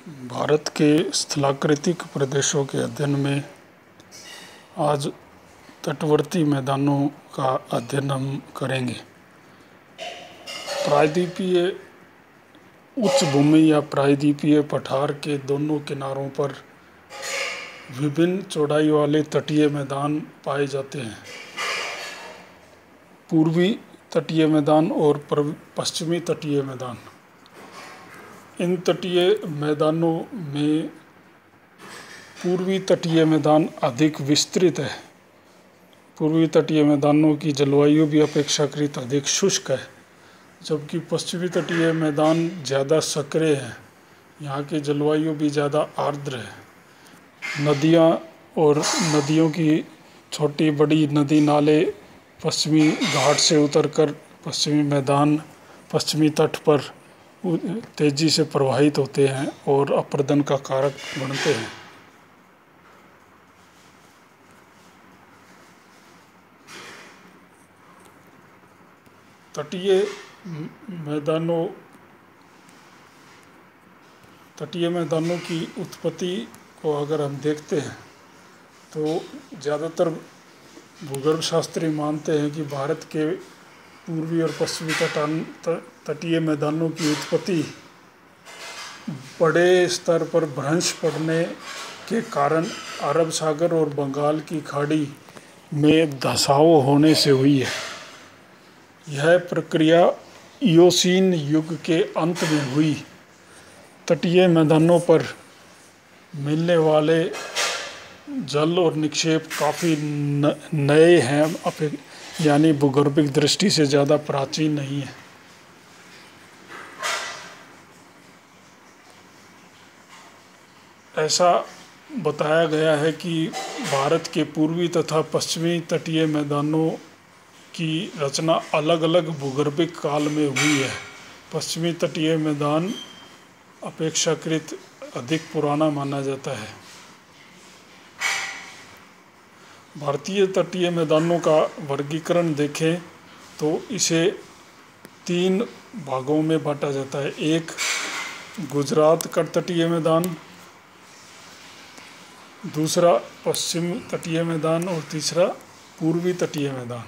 भारत के स्थलाकृतिक प्रदेशों के अध्ययन में आज तटवर्ती मैदानों का अध्ययन हम करेंगे। प्रायद्वीपीय उच्च भूमि या प्रायद्वीपीय पठार के दोनों किनारों पर विभिन्न चौड़ाई वाले तटीय मैदान पाए जाते हैं। पूर्वी तटीय मैदान और पश्चिमी तटीय मैदान। इन तटीय मैदानों में पूर्वी तटीय मैदान अधिक विस्तृत है। पूर्वी तटीय मैदानों की जलवायु भी अपेक्षाकृत अधिक शुष्क है, जबकि पश्चिमी तटीय मैदान ज़्यादा सक्रिय है। यहाँ की जलवायु भी ज़्यादा आर्द्र है। नदियाँ और नदियों की छोटी बड़ी नदी नाले पश्चिमी घाट से उतरकर पश्चिमी तट पर तेजी से प्रवाहित होते हैं और अपरदन का कारक बनते हैं। तटीय मैदानों की उत्पत्ति को अगर हम देखते हैं तो ज़्यादातर भूगर्भ शास्त्री मानते हैं कि भारत के पूर्वी और पश्चिमी तटीय मैदानों की उत्पत्ति बड़े स्तर पर भ्रंश पड़ने के कारण अरब सागर और बंगाल की खाड़ी में धंसाव होने से हुई है। यह प्रक्रिया इयोसीन युग के अंत में हुई। तटीय मैदानों पर मिलने वाले जल और निक्षेप काफ़ी नए हैं, यानी भूगर्भिक दृष्टि से ज़्यादा प्राचीन नहीं है। ऐसा बताया गया है कि भारत के पूर्वी तथा पश्चिमी तटीय मैदानों की रचना अलग अलग भूगर्भिक काल में हुई है। पश्चिमी तटीय मैदान अपेक्षाकृत अधिक पुराना माना जाता है। भारतीय तटीय मैदानों का वर्गीकरण देखें तो इसे 3 भागों में बांटा जाता है। एक गुजरात का तटीय मैदान, दूसरा पश्चिम तटीय मैदान और तीसरा पूर्वी तटीय मैदान।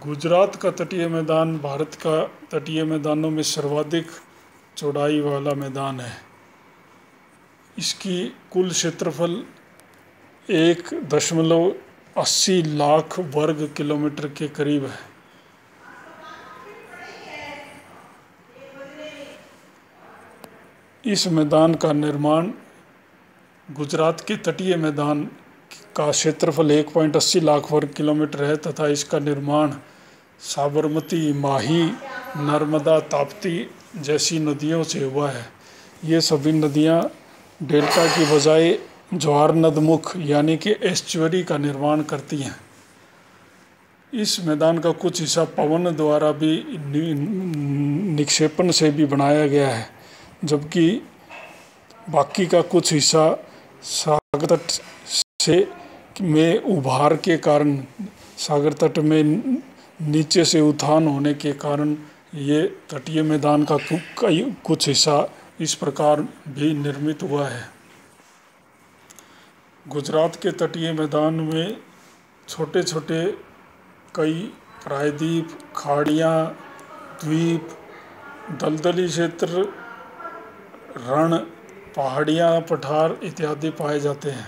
गुजरात का तटीय मैदान भारत का तटीय मैदानों में सर्वाधिक चौड़ाई वाला मैदान है। इसकी कुल क्षेत्रफल 1.80 लाख वर्ग किलोमीटर के करीब है। इस मैदान का निर्माण गुजरात के तटीय मैदान का क्षेत्रफल 1.80 लाख वर्ग किलोमीटर है तथा इसका निर्माण साबरमती, माही, नर्मदा, ताप्ती जैसी नदियों से हुआ है। ये सभी नदियाँ डेल्टा की बजाय ज्वार नदमुख यानी कि एस्चुअरी का निर्माण करती हैं। इस मैदान का कुछ हिस्सा पवन द्वारा भी निक्षेपण से भी बनाया गया है, जबकि बाकी का कुछ हिस्सा सागर तट से में उभार के कारण, सागर तट में नीचे से उत्थान होने के कारण ये तटीय मैदान का कुछ हिस्सा इस प्रकार भी निर्मित हुआ है। गुजरात के तटीय मैदान में छोटे छोटे कई प्रायद्वीप, खाड़ियाँ, द्वीप, दलदली क्षेत्र, रण, पहाड़ियाँ, पठार इत्यादि पाए जाते हैं।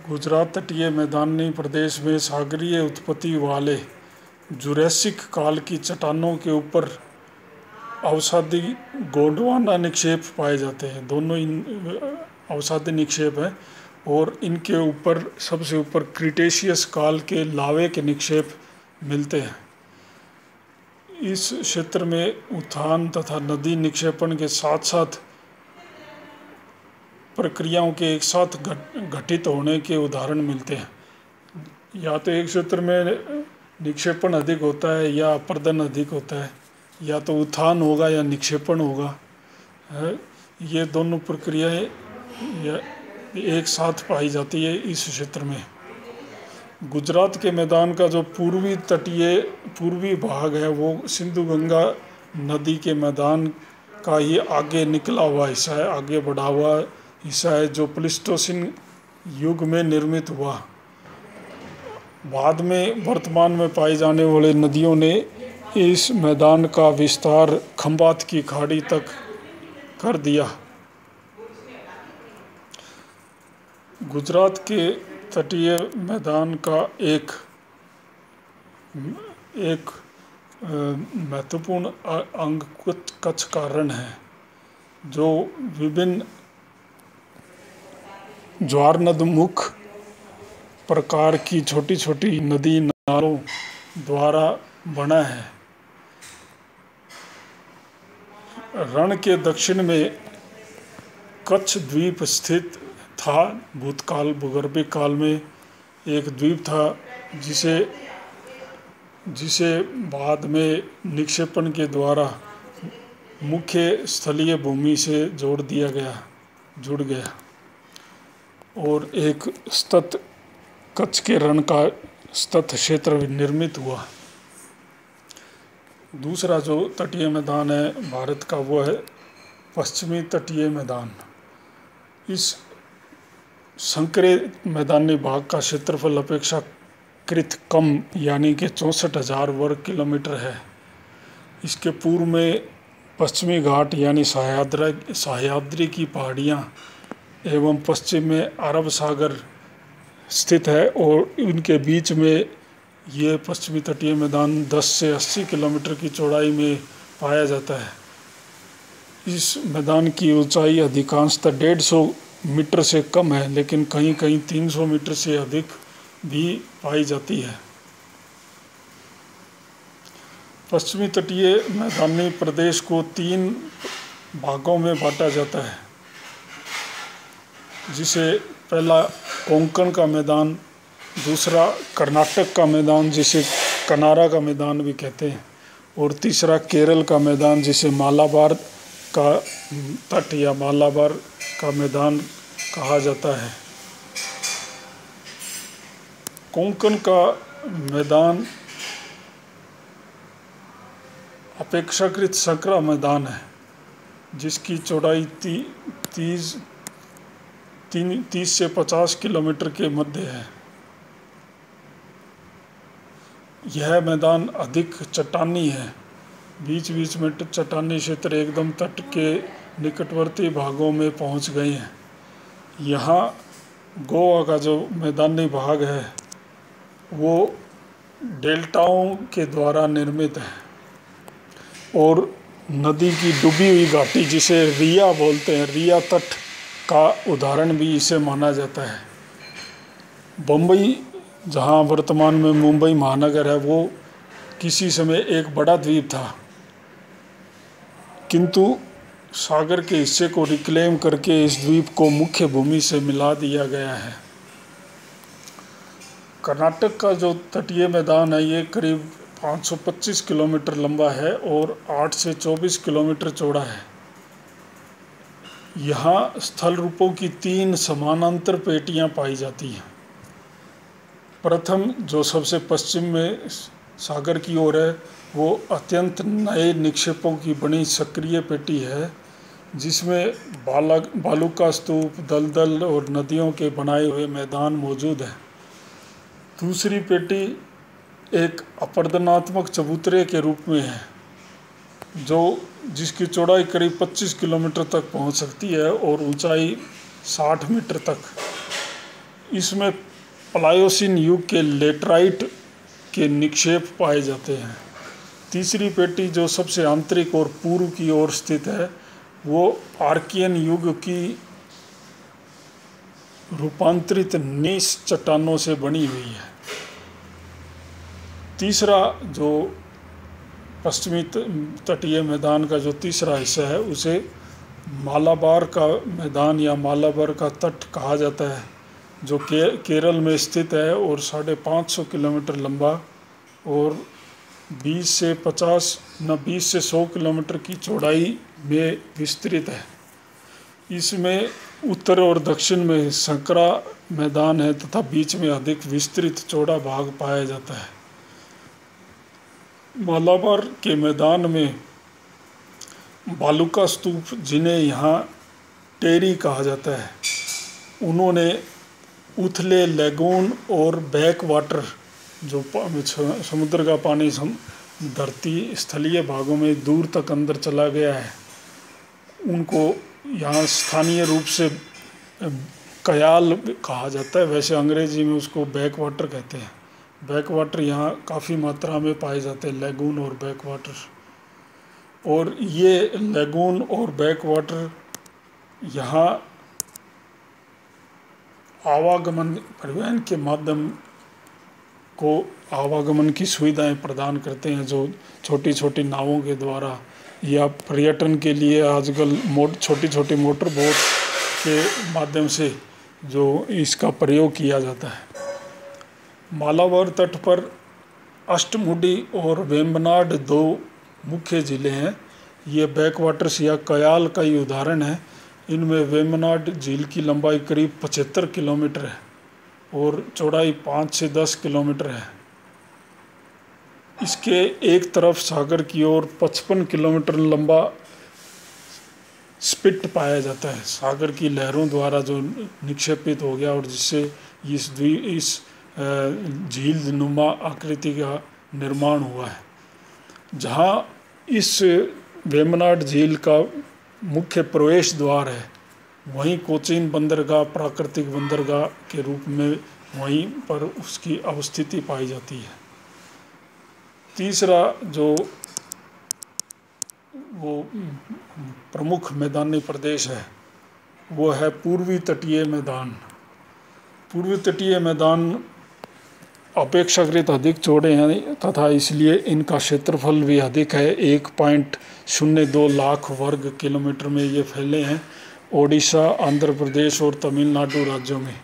गुजरात तटीय मैदानी प्रदेश में सागरीय उत्पत्ति वाले जुरैसिक काल की चट्टानों के ऊपर अवसादी गोंडवाना निक्षेप पाए जाते हैं। दोनों अवसादी निक्षेप हैं और इनके ऊपर सबसे ऊपर क्रिटेशियस काल के लावे के निक्षेप मिलते हैं। इस क्षेत्र में उत्थान तथा नदी निक्षेपण के साथ साथ प्रक्रियाओं के एक साथ घटित होने के उदाहरण मिलते हैं। या तो एक क्षेत्र में निक्षेपण अधिक होता है या अपरदन अधिक होता है, या तो उत्थान होगा या निक्षेपण होगा। ये दोनों प्रक्रियाएं एक साथ पाई जाती है इस क्षेत्र में। गुजरात के मैदान का जो पूर्वी भाग है वो सिंधु गंगा नदी के मैदान का ही आगे निकला हुआ हिस्सा है, आगे बढ़ा हुआ हिस्सा है, जो प्लीस्टोसीन युग में निर्मित हुआ। बाद में वर्तमान में पाई जाने वाली नदियों ने इस मैदान का विस्तार खंबात की खाड़ी तक कर दिया। गुजरात के तटीय मैदान का एक महत्वपूर्ण अंग कच्छ का रण है, जो विभिन्न ज्वारनदमुख प्रकार की छोटी छोटी नदी नालों द्वारा बना है। रण के दक्षिण में कच्छ द्वीप स्थित था। भूतकाल भूगर्भिक काल में एक द्वीप था जिसे बाद में निक्षेपण के द्वारा मुख्य स्थलीय भूमि से जुड़ गया और एक सतत कच्छ के रण का सतत क्षेत्र निर्मित हुआ। दूसरा जो तटीय मैदान है भारत का, वो है पश्चिमी तटीय मैदान। इस संकरे मैदानी भाग का क्षेत्रफल अपेक्षाकृत कम यानी कि 64,000 वर्ग किलोमीटर है। इसके पूर्व में पश्चिमी घाट यानी सह्याद्री की पहाड़ियाँ एवं पश्चिम में अरब सागर स्थित है और इनके बीच में ये पश्चिमी तटीय मैदान 10 से 80 किलोमीटर की चौड़ाई में पाया जाता है। इस मैदान की ऊंचाई अधिकांशतः 150 मीटर से कम है, लेकिन कहीं कहीं 300 मीटर से अधिक भी पाई जाती है। पश्चिमी तटीय मैदानी प्रदेश को 3 भागों में बांटा जाता है, जिसे पहला कोंकण का मैदान, दूसरा कर्नाटक का मैदान जिसे कनारा का मैदान भी कहते हैं, और तीसरा केरल का मैदान जिसे मालाबार का तट या मालाबार का मैदान कहा जाता है। कोंकण का मैदान अपेक्षाकृत संकरा मैदान है, जिसकी चौड़ाई 30 से 50 किलोमीटर के मध्य है। यह मैदान अधिक चट्टानी है, बीच बीच में चट्टानी क्षेत्र एकदम तट के निकटवर्ती भागों में पहुंच गए हैं। यहाँ गोवा का जो मैदानी भाग है वो डेल्टाओं के द्वारा निर्मित है और नदी की डूबी हुई घाटी जिसे रिया बोलते हैं, रिया तट का उदाहरण भी इसे माना जाता है। बम्बई, जहाँ वर्तमान में मुंबई महानगर है, वो किसी समय एक बड़ा द्वीप था, किंतु सागर के हिस्से को रिक्लेम करके इस द्वीप को मुख्य भूमि से मिला दिया गया है। कर्नाटक का जो तटीय मैदान है ये करीब 525 किलोमीटर लंबा है और 8 से 24 किलोमीटर चौड़ा है। यहाँ स्थल रूपों की 3 समानांतर पेटियाँ पाई जाती हैं। प्रथम जो सबसे पश्चिम में सागर की ओर है वो अत्यंत नए निक्षेपों की बनी सक्रिय पेटी है, जिसमें बालू का स्तूप, दलदल और नदियों के बनाए हुए मैदान मौजूद है। दूसरी पेटी एक अपरदनात्मक चबूतरे के रूप में है, जिसकी चौड़ाई करीब 25 किलोमीटर तक पहुंच सकती है और ऊंचाई 60 मीटर तक। इसमें प्लायोसीन युग के लेटराइट के निक्षेप पाए जाते हैं। तीसरी पेटी जो सबसे आंतरिक और पूर्व की ओर स्थित है वो आर्कियन युग की रूपांतरित नीस चट्टानों से बनी हुई है। तीसरा जो पश्चिमी तटीय मैदान का जो तीसरा हिस्सा है उसे मालाबार का मैदान या मालाबार का तट कहा जाता है, जो केरल में स्थित है और 550 किलोमीटर लंबा और 20 से 100 किलोमीटर की चौड़ाई में विस्तृत है। इसमें उत्तर और दक्षिण में संकरा मैदान है तथा बीच में अधिक विस्तृत चौड़ा भाग पाया जाता है। मालाबार के मैदान में बालू का स्तूप, जिन्हें यहाँ टेरी कहा जाता है, उन्होंने उथले लैगून और बैक वाटर, जो समुद्र का पानी धरती स्थलीय भागों में दूर तक अंदर चला गया है, उनको यहाँ स्थानीय रूप से कयाल कहा जाता है। वैसे अंग्रेजी में उसको बैक वाटर कहते हैं। बैक वाटर यहाँ काफ़ी मात्रा में पाए जाते हैं, लैगून और बैक वाटर। और ये लैगून और बैक वाटर यहाँ आवागमन परिवहन के माध्यम को आवागमन की सुविधाएं प्रदान करते हैं, जो छोटी छोटी नावों के द्वारा, या पर्यटन के लिए आजकल छोटी छोटी मोटर बोट के माध्यम से जो इसका प्रयोग किया जाता है। मालाबार तट पर अष्टमुडी और वेम्बनाड दो मुख्य ज़िले हैं। ये बैकवाटर्स या कयाल का ही उदाहरण है। इनमें वेम्बनाड झील की लंबाई करीब 75 किलोमीटर है और चौड़ाई 5 से 10 किलोमीटर है। इसके एक तरफ सागर की ओर 55 किलोमीटर लंबा स्पिट पाया जाता है, सागर की लहरों द्वारा जो निक्षेपित हो गया और जिससे इस झील नुमा आकृति का निर्माण हुआ है। जहाँ इस वेम्बनाड झील का मुख्य प्रवेश द्वार है, वहीं कोचीन बंदरगाह प्राकृतिक बंदरगाह के रूप में वहीं पर उसकी अवस्थिति पाई जाती है। तीसरा जो वो प्रमुख मैदानी प्रदेश है, वो है पूर्वी तटीय मैदान। पूर्वी तटीय मैदान अपेक्षाकृत अधिक चौड़े हैं तथा इसलिए इनका क्षेत्रफल भी अधिक है। 1.02 लाख वर्ग किलोमीटर में ये फैले हैं, ओडिशा, आंध्र प्रदेश और तमिलनाडु राज्यों में।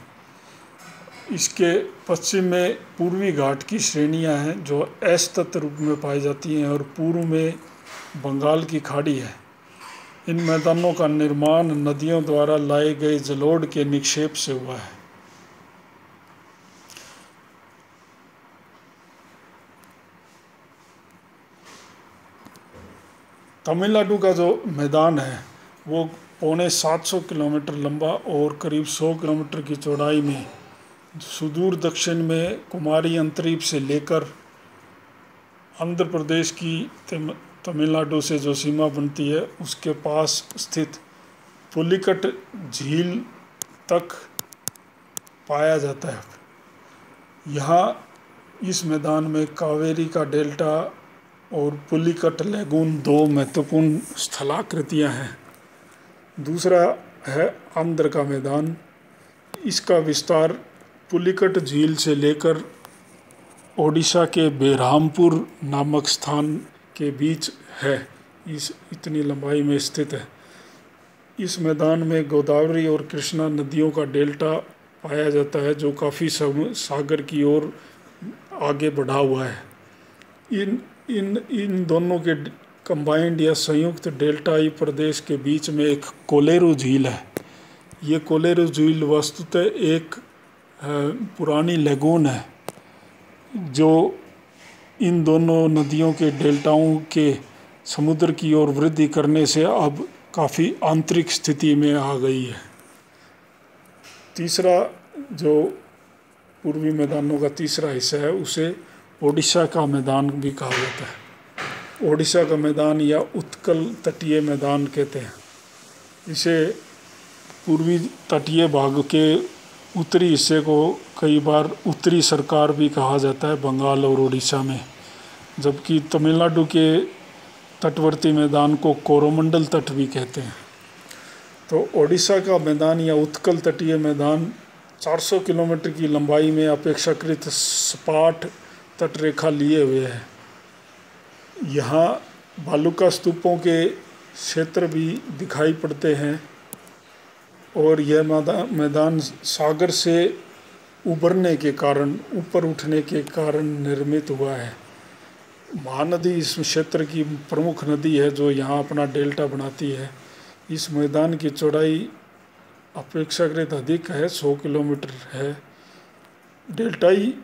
इसके पश्चिम में पूर्वी घाट की श्रेणियां हैं जो अस्तत रूप में पाई जाती हैं और पूर्व में बंगाल की खाड़ी है। इन मैदानों का निर्माण नदियों द्वारा लाए गए जलोढ़ के निक्षेप से हुआ है। तमिलनाडु का जो मैदान है वो 750 किलोमीटर लंबा और करीब 100 किलोमीटर की चौड़ाई में सुदूर दक्षिण में कुमारी अंतरीप से लेकर आंध्र प्रदेश की तमिलनाडु से जो सीमा बनती है उसके पास स्थित पुलिकट झील तक पाया जाता है। यहाँ इस मैदान में कावेरी का डेल्टा और पुलिकट लैगून दो महत्वपूर्ण स्थलाकृतियाँ हैं। दूसरा है आंध्र का मैदान। इसका विस्तार पुलिकट झील से लेकर ओडिशा के बेरहामपुर नामक स्थान के बीच है, इस इतनी लंबाई में स्थित है। इस मैदान में गोदावरी और कृष्णा नदियों का डेल्टा पाया जाता है जो काफ़ी सागर की ओर आगे बढ़ा हुआ है। इन दोनों के कंबाइंड या संयुक्त डेल्टाई प्रदेश के बीच में एक कोलेरू झील है। ये कोलेरू झील वस्तुतः एक पुरानी लैगून है जो इन दोनों नदियों के डेल्टाओं के समुद्र की ओर वृद्धि करने से अब काफ़ी आंतरिक स्थिति में आ गई है। तीसरा जो पूर्वी मैदानों का तीसरा हिस्सा है उसे ओडिशा का मैदान भी कहा जाता है। ओडिशा का मैदान या उत्कल तटीय मैदान कहते हैं। इसे पूर्वी तटीय भाग के उत्तरी हिस्से को कई बार उत्तरी सरकार भी कहा जाता है बंगाल और उड़ीसा में, जबकि तमिलनाडु के तटवर्ती मैदान को कोरोमंडल तट भी कहते हैं। तो ओडिशा का मैदान या उत्कल तटीय मैदान 400 किलोमीटर की लंबाई में अपेक्षाकृत सपाट तटरेखा लिए हुए है। यहाँ भालुका स्तूपों के क्षेत्र भी दिखाई पड़ते हैं और यह मैदान सागर से उभरने के कारण, ऊपर उठने के कारण निर्मित हुआ है। महानदी इस क्षेत्र की प्रमुख नदी है जो यहाँ अपना डेल्टा बनाती है। इस मैदान की चौड़ाई अपेक्षाकृत अधिक है, 100 किलोमीटर है। डेल्टाई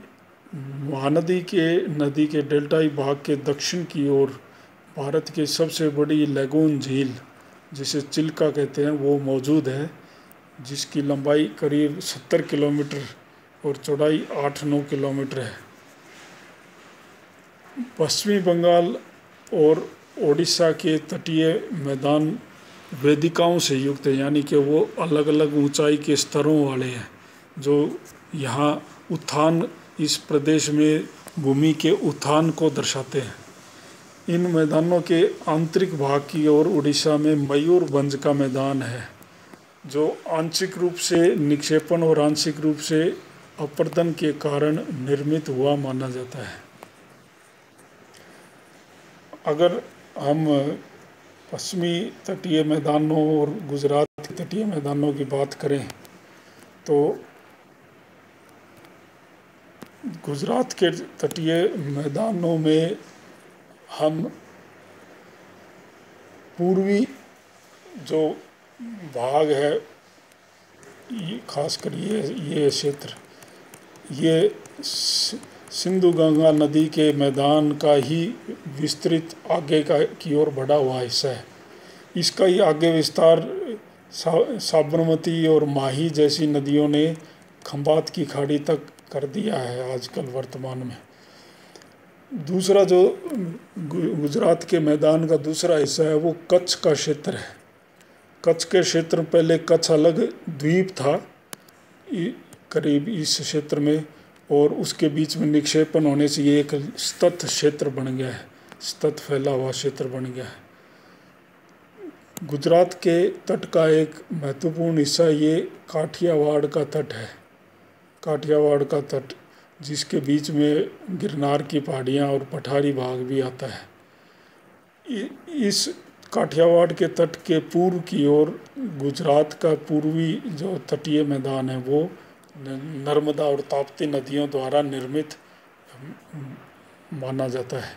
महानदी के नदी के डेल्टाई भाग के दक्षिण की ओर भारत की सबसे बड़ी लैगून झील जिसे चिल्का कहते हैं वो मौजूद है, जिसकी लंबाई करीब 70 किलोमीटर और चौड़ाई 8-9 किलोमीटर है। पश्चिमी बंगाल और ओडिशा के तटीय मैदान वेदिकाओं से युक्त है, यानी कि वो अलग अलग ऊंचाई के स्तरों वाले हैं, जो यहाँ उत्थान, इस प्रदेश में भूमि के उत्थान को दर्शाते हैं। इन मैदानों के आंतरिक भाग की ओर उड़ीसा में मयूरभंज का मैदान है, जो आंशिक रूप से निक्षेपण और आंशिक रूप से अपरदन के कारण निर्मित हुआ माना जाता है। अगर हम पश्चिमी तटीय मैदानों और गुजरात के तटीय मैदानों की बात करें तो गुजरात के तटीय मैदानों में हम पूर्वी जो भाग है, खासकर ये क्षेत्र, ये सिंधु गंगा नदी के मैदान का ही विस्तृत आगे की ओर बढ़ा हुआ हिस्सा है। इसका ही आगे विस्तार साबरमती और माही जैसी नदियों ने खंबात की खाड़ी तक कर दिया है आजकल वर्तमान में। दूसरा जो गुजरात के मैदान का दूसरा हिस्सा है वो कच्छ का क्षेत्र है। कच्छ के क्षेत्र, पहले कच्छ अलग द्वीप था करीब इस क्षेत्र में, और उसके बीच में निक्षेपण होने से ये एक सतत क्षेत्र बन गया है, सतत फैला हुआ क्षेत्र बन गया है। गुजरात के तट का एक महत्वपूर्ण हिस्सा ये काठियावाड़ का तट है। काठियावाड़ का तट, जिसके बीच में गिरनार की पहाड़ियाँ और पठारी भाग भी आता है। इस काठियावाड़ के तट के पूर्व की ओर गुजरात का पूर्वी जो तटीय मैदान है वो नर्मदा और ताप्ती नदियों द्वारा निर्मित माना जाता है।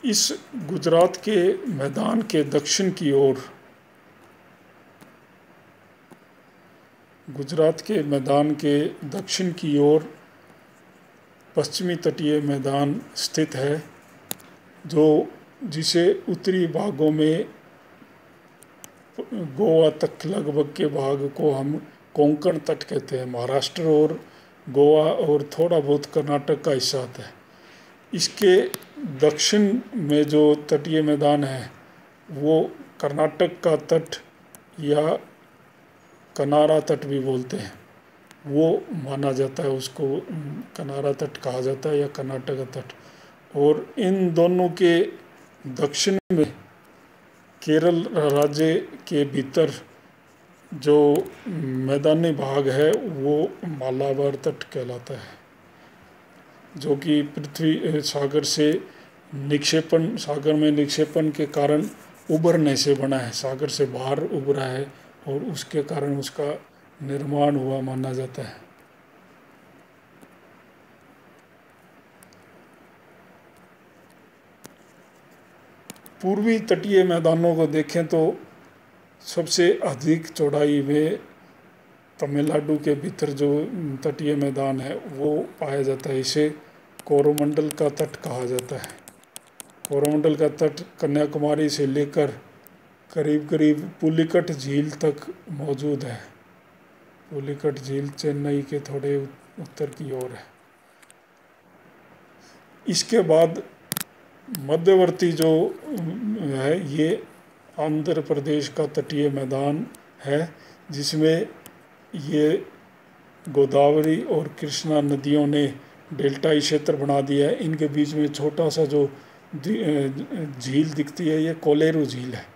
इस गुजरात के मैदान के दक्षिण की ओर, गुजरात के मैदान के दक्षिण की ओर पश्चिमी तटीय मैदान स्थित है, जिसे उत्तरी भागों में गोवा तक लगभग के भाग को हम कोंकण तट कहते हैं। महाराष्ट्र और गोवा और थोड़ा बहुत कर्नाटक का हिस्सा आता है। इसके दक्षिण में जो तटीय मैदान है वो कर्नाटक का तट या कनारा तट भी बोलते हैं, वो माना जाता है, उसको कनारा तट कहा जाता है या कर्नाटक तट। और इन दोनों के दक्षिण में केरल राज्य के भीतर जो मैदानी भाग है वो मालाबार तट कहलाता है, जो कि पृथ्वी सागर से निक्षेपण, सागर में निक्षेपण के कारण उभरने से बना है, सागर से बाहर उभरा है और उसके कारण उसका निर्माण हुआ माना जाता है। पूर्वी तटीय मैदानों को देखें तो सबसे अधिक चौड़ाई में तमिलनाडु के भीतर जो तटीय मैदान है वो पाया जाता है। इसे कोरोमंडल का तट कहा जाता है। कोरोमंडल का तट कन्याकुमारी से लेकर करीब करीब पुलिकट झील तक मौजूद है। पुलिकट झील चेन्नई के थोड़े उत्तर की ओर है। इसके बाद मध्यवर्ती जो है ये आंध्र प्रदेश का तटीय मैदान है, जिसमें ये गोदावरी और कृष्णा नदियों ने डेल्टाई क्षेत्र बना दिया है। इनके बीच में छोटा सा जो झील दिखती है ये कोलेरू झील है।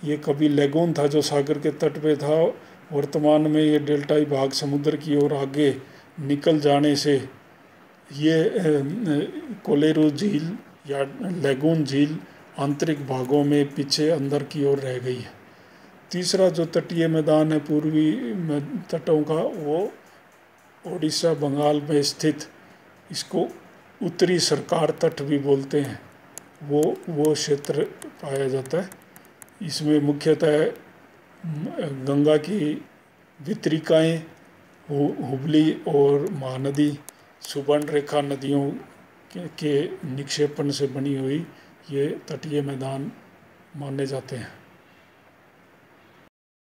ये कभी लेगून था जो सागर के तट पे था, वर्तमान में ये डेल्टाई भाग समुद्र की ओर आगे निकल जाने से ये कोलेरू झील या लेगून झील आंतरिक भागों में पीछे अंदर की ओर रह गई है। तीसरा जो तटीय मैदान है पूर्वी तटों का वो ओडिशा बंगाल में स्थित, इसको उत्तरी सरकार तट भी बोलते हैं, वो क्षेत्र पाया जाता है। इसमें मुख्यतः गंगा की वितरिकाएँ, हुबली और महानदी, सुबर्णरेखा नदियों के निक्षेपण से बनी हुई ये तटीय मैदान माने जाते हैं।